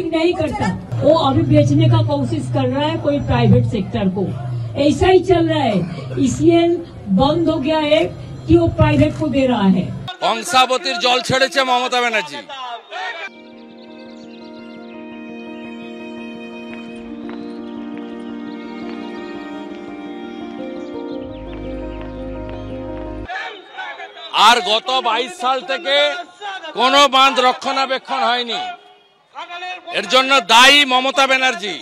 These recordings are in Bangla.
डिलिंग नहीं करता, वो अभी बेचने का कोशिश कर रहा है कोई प्राइवेट सेक्टर को। ऐसा ही चल रहा है, इसलिए बंद हो गया है कि वो प्राइवेट को दे रहा है। কংসাবতীর জল ছেড়েছে মমতা ব্যানার্জি। আর গত 22 সাল থেকে কোনো বাঁধ রক্ষণাবেক্ষণ হয়নি, এর জন্য দায়ী মমতা ব্যানার্জি।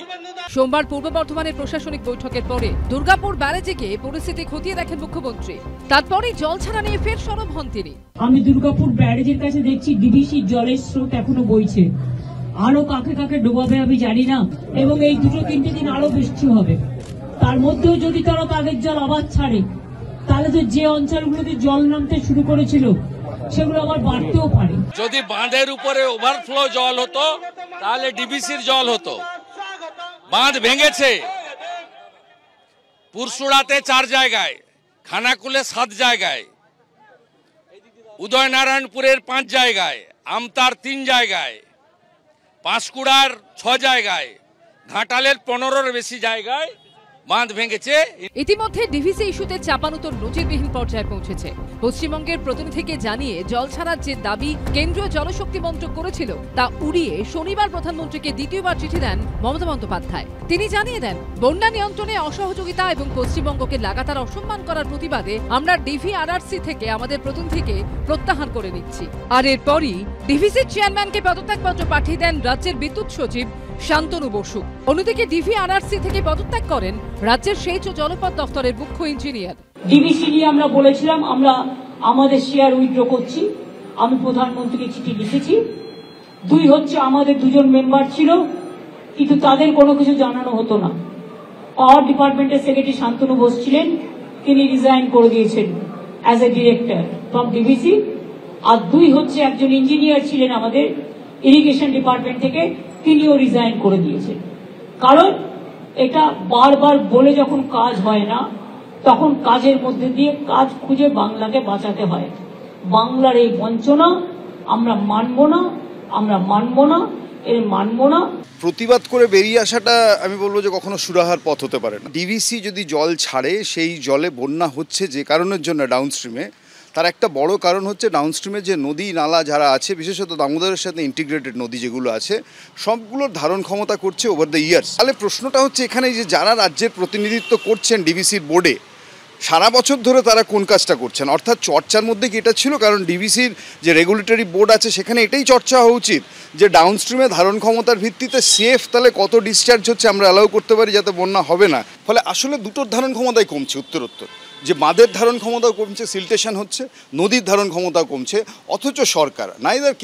সোমবার পূর্ব বর্ধমানের প্রশাসনিক বৈঠকের পরে দুর্গাপুর ব্যারেজে গিয়ে পরিস্থিতি খতিয়ে দেখেন মুখ্যমন্ত্রী। তারপরেই জল ছাড়া নিয়ে ফের সরব হন তিনি। আমি দুর্গাপুর ব্যারেজের কাছে দেখছি ডিভিসি জলের স্রোত এখনো বইছে, আরো কাকে কাকে ডোবাবে আমি জানি না, এবং এই 2-3 দিন আরো বৃষ্টি হবে। তার মধ্যেও যদি তারা তাদের জল আবার ছাড়ে, তাহলে তো যে অঞ্চলগুলোতে জল নামতে শুরু করেছিল সেগুলো আবার বাড়তেও পারে। যদি বাঁধের উপরে ওভারফ্লো জল হতো তাহলে ডিবিসির জল হতো। বাঁধ ভেঙেছে পুরসুড়াতে 4 জায়গায়, খানাকুলে 7 জায়গায়, উদয়নারায়ণপুরের 5 জায়গায়, আমতার 3 জায়গায়, পাঁশকুড়ার 6 জায়গায়, ঘাটালের 15-এর বেশি জায়গায় বাঁধ ভেঙেছে। ইতিমধ্যে ডিভিসি ইস্যুতে চাপানুতোর নজিরবিহীন পর্যায়ে পৌঁছেছে। পশ্চিমবঙ্গের প্রতিনিধিকে জানিয়ে জল ছাড়ার যে দাবি কেন্দ্রীয় জলশক্তি মন্ত্রক করেছিল তা উড়িয়ে শনিবার প্রধানমন্ত্রীকে দ্বিতীয়বার চিঠি দেন মমতা বন্দ্যোপাধ্যায়। তিনি জানিয়ে দেন, বন্যা নিয়ন্ত্রণে অসহযোগিতা এবং পশ্চিমবঙ্গকে লাগাতার অসম্মান করার প্রতিবাদে আমরা ডিভিআরআরসি থেকে আমাদের প্রতিনিধিকে প্রত্যাহার করে নিচ্ছি। আর এরপরই ডিভিসির চেয়ারম্যানকে পদত্যাগপত্র পাঠিয়ে দেন রাজ্যের বিদ্যুৎ সচিব শান্তনু বসু। অন্যদিকে ডিভিআরআরসি থেকে পদত্যাগ করেন রাজ্যের সেচ ও জলপথ দপ্তরের মুখ্য ইঞ্জিনিয়ার। ডিভিসি নিয়ে আমরা বলেছিলাম আমরা আমাদের শেয়ার উইথড্র করছি, আমি প্রধানমন্ত্রীকে চিঠি লিখেছি। 2 হচ্ছে আমাদের 2জন মেম্বার ছিল, কিন্তু তাদের কোনো কিছু জানানো হতো না। পাওয়ার ডিপার্টমেন্টের সেক্রেটারি শান্তনু বোস ছিলেন, তিনি রিজাইন করে দিয়েছেন as a director from DVC. আর 2 হচ্ছে একজন ইঞ্জিনিয়ার ছিলেন আমাদের ইরিগেশন ডিপার্টমেন্ট থেকে, তিনিও রিজাইন করে দিয়েছেন। কারণ এটা বারবার বলে যখন কাজ হয় না, তখন কাজের মধ্যে দিয়ে কাজ খুঁজে বাংলাকে বাঁচাতে হয়। বাংলার এই বঞ্চনা আমরা মানব না, আমরা মানব না, এর মানব না। প্রতিবাদ করে বেরিয়ে আসাটা আমি বলবো যে কখনো সুরাহার পথ হতে পারে না। ডিভিসি যদি জল ছাড়ে, সেই জলে বন্যা হচ্ছে যে কারণের জন্য ডাউনস্ট্রিমে, তার একটা বড় কারণ হচ্ছে ডাউনস্ট্রিমে যে নদী নালা যারা আছে, বিশেষত দামোদরের সাথে ইন্টিগ্রেটেড নদী যেগুলো আছে, সবগুলোর ধারণ ক্ষমতা করছে ওভার দ্য ইয়ার্স। তাহলে প্রশ্নটা হচ্ছে এখানে যে যারা রাজ্যের প্রতিনিধিত্ব করছেন ডিভিসির বোর্ডে, সারা বছর ধরে তারা কোন কাজটা করছেন? অর্থাৎ চর্চার মধ্যে কি এটা ছিল? কারণ ডিভিসির যে রেগুলেটরি বোর্ড আছে সেখানে এটাই চর্চা হওয়া উচিত যে ডাউনস্ট্রিমে ধারণ ক্ষমতার ভিত্তিতে সেফ তাহলে কত ডিসচার্জ হচ্ছে আমরা অ্যালাউ করতে পারি যাতে বন্যা হবে না। ফলে আসলে দুটোর ধারণ ক্ষমতাই কমছে উত্তরোত্তর, যে বাঁধের ধারণ ক্ষমতাও কমছে, সিলটেশন হচ্ছে, নদীর ধারণ ক্ষমতাও কমছে। অথচ সরকার, নাইদার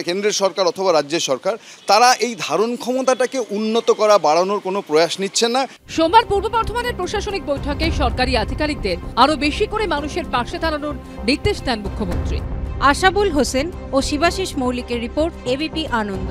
কেন্দ্রের সরকার অথবা রাজ্যের সরকার, তারা এই ধারণ ক্ষমতাটাকে উন্নত করা, বাড়ানোর কোনো প্রয়াস নিচ্ছে না। সোমবার পূর্ব বর্ধমানের প্রশাসনিক বৈঠকে সরকারি আধিকারিকদের আরো বেশি করে মানুষের পাশে দাঁড়ানোর নির্দেশ দেন মুখ্যমন্ত্রী। আশাবুল হোসেন ও শিবাশিস মৌলিকের রিপোর্ট, এবিপি আনন্দ।